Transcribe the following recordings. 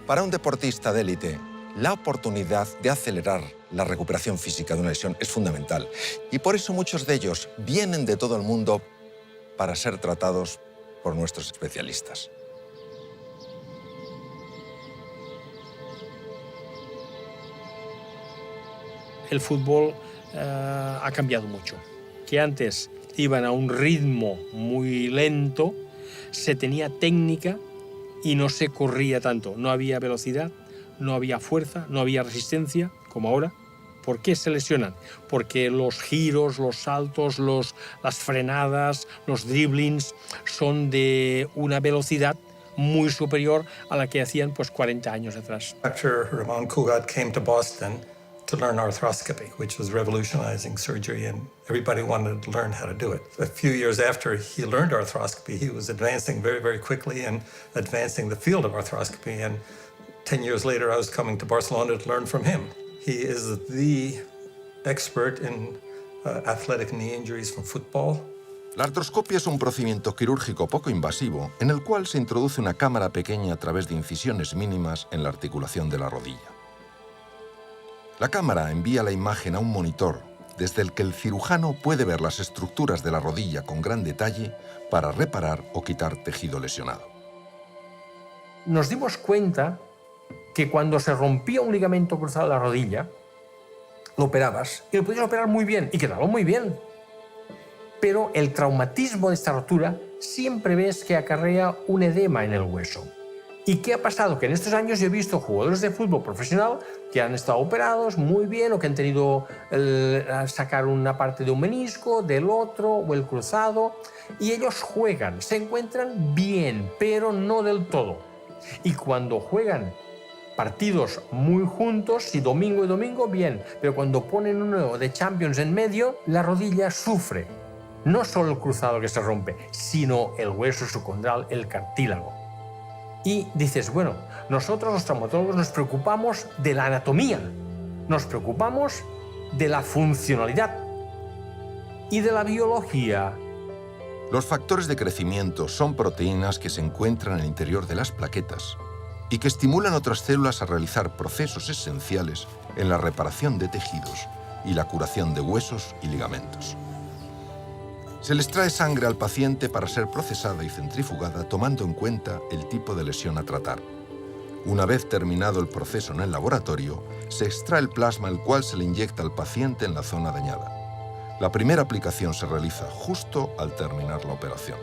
Para un deportista de élite, la oportunidad de acelerar la recuperación física de una lesión es fundamental. Y por eso muchos de ellos vienen de todo el mundo para ser tratados por nuestros especialistas. El fútbol ha cambiado mucho. Que antes iban a un ritmo muy lento, se tenía técnica y no se corría tanto. No había velocidad, no había fuerza, no había resistencia, como ahora. ¿Por qué se lesionan? Porque los giros, los saltos, las frenadas, los dribblings son de una velocidad muy superior a la que hacían pues 40 años atrás. Dr. Ramon Cugat came to Boston to learn arthroscopy, which was revolutionizing surgery, and everybody wanted to learn how to do it. A few years after he learned arthroscopy, he was advancing very, very quickly and advancing the field of arthroscopy. And 10 years later, I was coming to Barcelona to learn from him. He is the expert in athletic knee injuries from football. La artroscopia es un procedimiento quirúrgico poco invasivo en el cual se introduce una cámara pequeña a través de incisiones mínimas en la articulación de la rodilla. La cámara envía la imagen a un monitor desde el que el cirujano puede ver las estructuras de la rodilla con gran detalle para reparar o quitar tejido lesionado. Nos dimos cuenta que cuando se rompía un ligamento cruzado de la rodilla, lo operabas y lo podías operar muy bien y quedaba muy bien. Pero el traumatismo de esta rotura siempre ves que acarrea un edema en el hueso. ¿Y qué ha pasado? Que en estos años yo he visto jugadores de fútbol profesional que han estado operados muy bien o que han tenido sacar una parte de un menisco, del otro o el cruzado, y ellos juegan, se encuentran bien, pero no del todo. Y cuando juegan partidos muy juntos, y domingo, bien, pero cuando ponen uno de Champions en medio, la rodilla sufre. No solo el cruzado que se rompe, sino el hueso subcondral, el cartílago. Y dices, bueno, nosotros los traumatólogos nos preocupamos de la anatomía, nos preocupamos de la funcionalidad y de la biología. Los factores de crecimiento son proteínas que se encuentran en el interior de las plaquetas y que estimulan otras células a realizar procesos esenciales en la reparación de tejidos y la curación de huesos y ligamentos. Se les trae sangre al paciente para ser procesada y centrifugada tomando en cuenta el tipo de lesión a tratar. Una vez terminado el proceso en el laboratorio, se extrae el plasma el cual se le inyecta al paciente en la zona dañada. La primera aplicación se realiza justo al terminar la operación.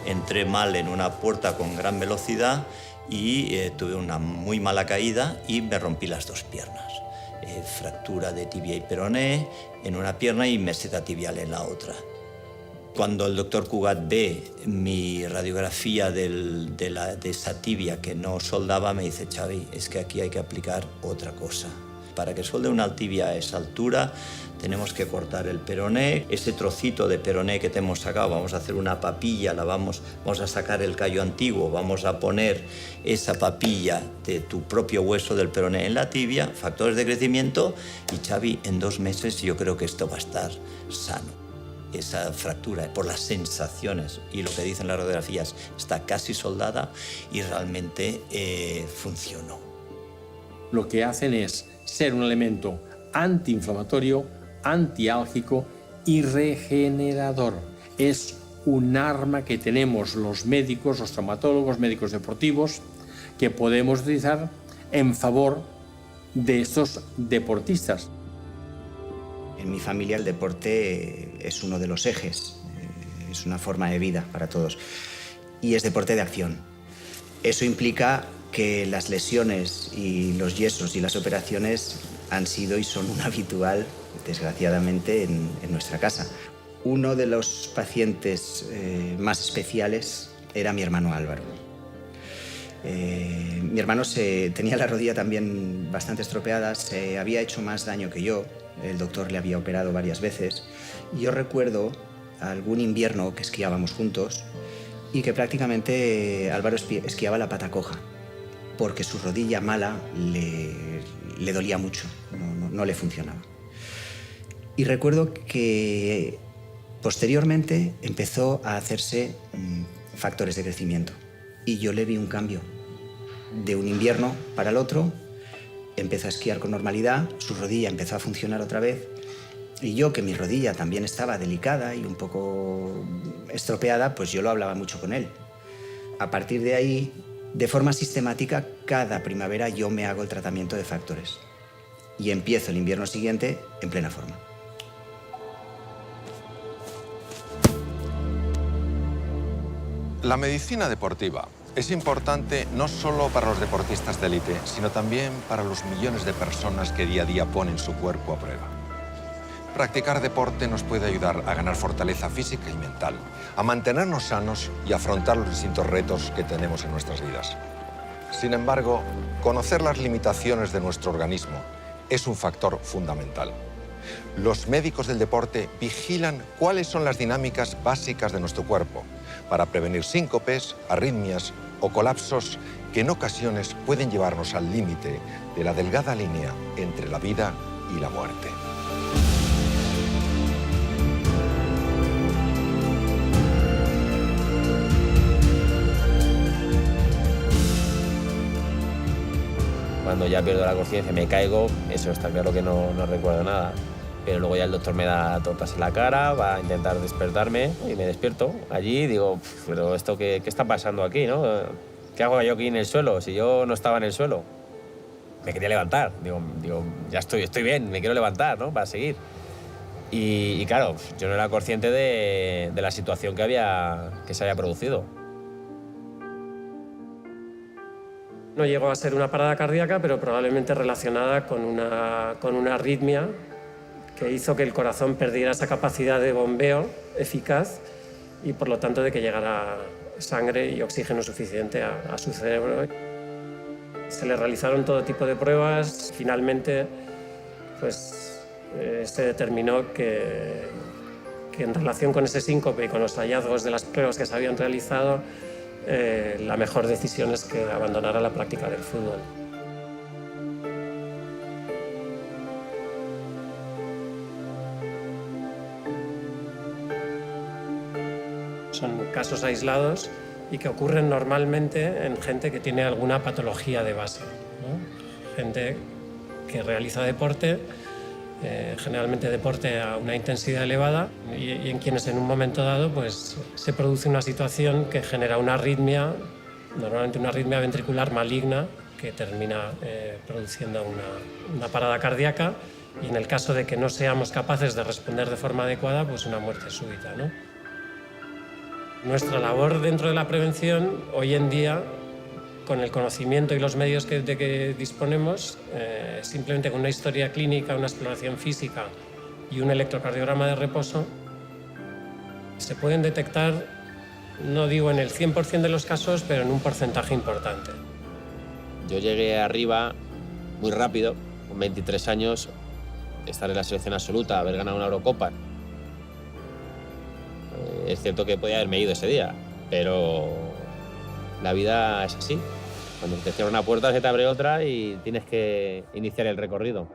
Entré mal en una puerta con gran velocidad y tuve una muy mala caída y me rompí las dos piernas. Fractura de tibia y peroné en una pierna y meseta tibial en la otra. Cuando el doctor Cugat ve mi radiografía de esa tibia que no soldaba, me dice, Xavi, es que aquí hay que aplicar otra cosa. Para que solde una tibia a esa altura, tenemos que cortar el peroné. Ese trocito de peroné que te hemos sacado, vamos a hacer una papilla, vamos a sacar el callo antiguo, vamos a poner esa papilla de tu propio hueso del peroné en la tibia, factores de crecimiento, y Xavi, en 2 meses yo creo que esto va a estar sano. Esa fractura, por las sensaciones y lo que dicen las radiografías, está casi soldada y realmente funcionó. Lo que hacen es ser un elemento antiinflamatorio, antiálgico y regenerador. Es un arma que tenemos los médicos, los traumatólogos, médicos deportivos, que podemos utilizar en favor de estos deportistas. En mi familia el deporte es uno de los ejes, es una forma de vida para todos y es deporte de acción. Eso implica que las lesiones y los yesos y las operaciones han sido y son un habitual, desgraciadamente, en nuestra casa. Uno de los pacientes más especiales era mi hermano Álvaro. Mi hermano tenía la rodilla también bastante estropeada, se había hecho más daño que yo, el doctor le había operado varias veces. Y yo recuerdo algún invierno que esquiábamos juntos y que prácticamente Álvaro esquiaba la pata coja. porque su rodilla mala le dolía mucho, no le funcionaba. Y recuerdo que posteriormente empezó a hacerse factores de crecimiento y yo le vi un cambio. De un invierno para el otro empezó a esquiar con normalidad, su rodilla empezó a funcionar otra vez y yo, que mi rodilla también estaba delicada y un poco estropeada, pues yo lo hablaba mucho con él. A partir de ahí, de forma sistemática, cada primavera yo me hago el tratamiento de factores y empiezo el invierno siguiente en plena forma. La medicina deportiva es importante no solo para los deportistas de élite, sino también para los millones de personas que día a día ponen su cuerpo a prueba. Practicar deporte nos puede ayudar a ganar fortaleza física y mental, a mantenernos sanos y afrontar los distintos retos que tenemos en nuestras vidas. Sin embargo, conocer las limitaciones de nuestro organismo es un factor fundamental. Los médicos del deporte vigilan cuáles son las dinámicas básicas de nuestro cuerpo para prevenir síncopes, arritmias o colapsos que en ocasiones pueden llevarnos al límite de la delgada línea entre la vida y la muerte. Cuando ya pierdo la conciencia, me caigo, eso está claro que no recuerdo nada. Pero luego ya el doctor me da tortas en la cara, va a intentar despertarme y me despierto allí y digo, pero ¿esto qué está pasando aquí, no? ¿Qué hago yo aquí en el suelo si yo no estaba en el suelo? Me quería levantar, digo ya estoy bien, me quiero levantar, ¿no? Para seguir. Y claro, yo no era consciente de la situación que se había producido. No llegó a ser una parada cardíaca, pero probablemente relacionada con una arritmia que hizo que el corazón perdiera esa capacidad de bombeo eficaz y por lo tanto de que llegara sangre y oxígeno suficiente a su cerebro. Se le realizaron todo tipo de pruebas. Finalmente pues, se determinó que en relación con ese síncope y con los hallazgos de las pruebas que se habían realizado, la mejor decisión es que abandonara la práctica del fútbol. Son casos aislados y que ocurren normalmente en gente que tiene alguna patología de base, ¿no? Gente que realiza deporte, generalmente deporte a una intensidad elevada y en quienes en un momento dado pues, se produce una situación que genera una arritmia, normalmente una arritmia ventricular maligna que termina produciendo una parada cardíaca y en el caso de que no seamos capaces de responder de forma adecuada, pues una muerte súbita, ¿no? Nuestra labor dentro de la prevención, hoy en día, con el conocimiento y los medios de que disponemos, simplemente con una historia clínica, una exploración física y un electrocardiograma de reposo, se pueden detectar, no digo en el 100% de los casos, pero en un porcentaje importante. Yo llegué arriba muy rápido, con 23 años, estar en la selección absoluta, haber ganado una Eurocopa. Es cierto que podía haberme ido ese día, pero la vida es así. Cuando te cierra una puerta se te abre otra y tienes que iniciar el recorrido.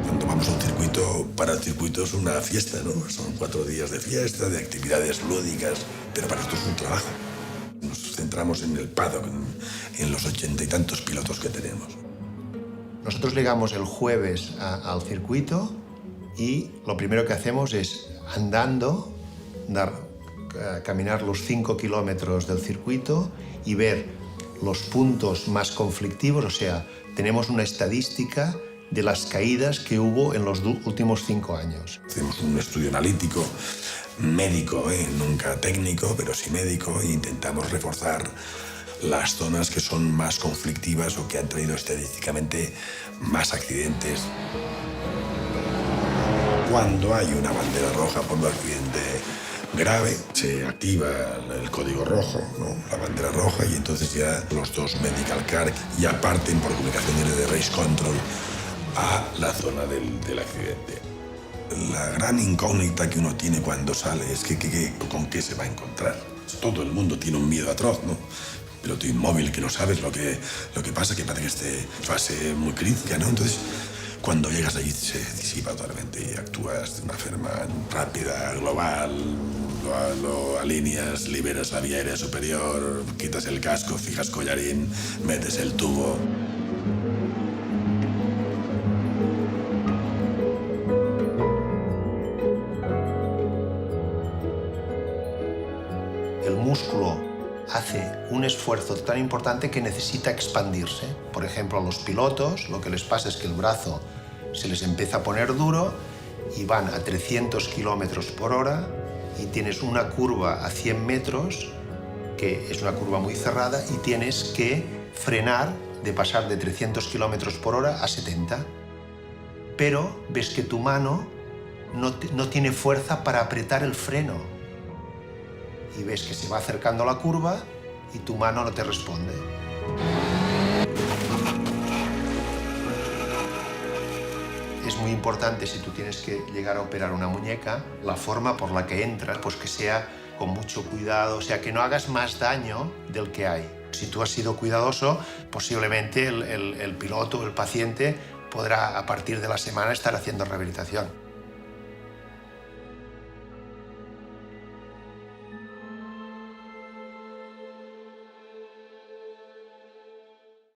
Cuando vamos a un circuito, para el circuito es una fiesta, ¿no? Son 4 días de fiesta, de actividades lúdicas, pero para esto es un trabajo. Nos centramos en el paddock, en los 80 y tantos pilotos que tenemos. Nosotros llegamos el jueves al circuito y lo primero que hacemos es, andando, caminar los 5 kilómetros del circuito y ver los puntos más conflictivos, o sea, tenemos una estadística de las caídas que hubo en los últimos 5 años. Hacemos un estudio analítico, médico, nunca técnico, pero sí médico, e intentamos reforzar las zonas que son más conflictivas o que han traído estadísticamente más accidentes. Cuando hay una bandera roja por un accidente grave, se activa el código rojo, ¿no? La bandera roja, y entonces ya los 2 medical car ya parten por comunicaciones de race control a la zona del accidente. La gran incógnita que uno tiene cuando sale es con qué se va a encontrar. Todo el mundo tiene un miedo atroz, ¿no? Piloto inmóvil, que no sabes lo que pasa, que parece que esté en fase muy crítica, ¿no? Entonces, cuando llegas allí se disipa totalmente y actúas de una forma rápida, global, lo alineas, liberas la vía aérea superior, quitas el casco, fijas collarín, metes el tubo. El músculo hace un esfuerzo tan importante que necesita expandirse. Por ejemplo, a los pilotos lo que les pasa es que el brazo se les empieza a poner duro y van a 300 kilómetros por hora y tienes una curva a 100 metros, que es una curva muy cerrada, y tienes que frenar de pasar de 300 kilómetros por hora a 70. Pero ves que tu mano no tiene fuerza para apretar el freno. Y ves que se va acercando la curva y tu mano no te responde. Es muy importante, si tú tienes que llegar a operar una muñeca, la forma por la que entras, pues que sea con mucho cuidado, o sea, que no hagas más daño del que hay. Si tú has sido cuidadoso, posiblemente el piloto o el paciente podrá a partir de la semana estar haciendo rehabilitación.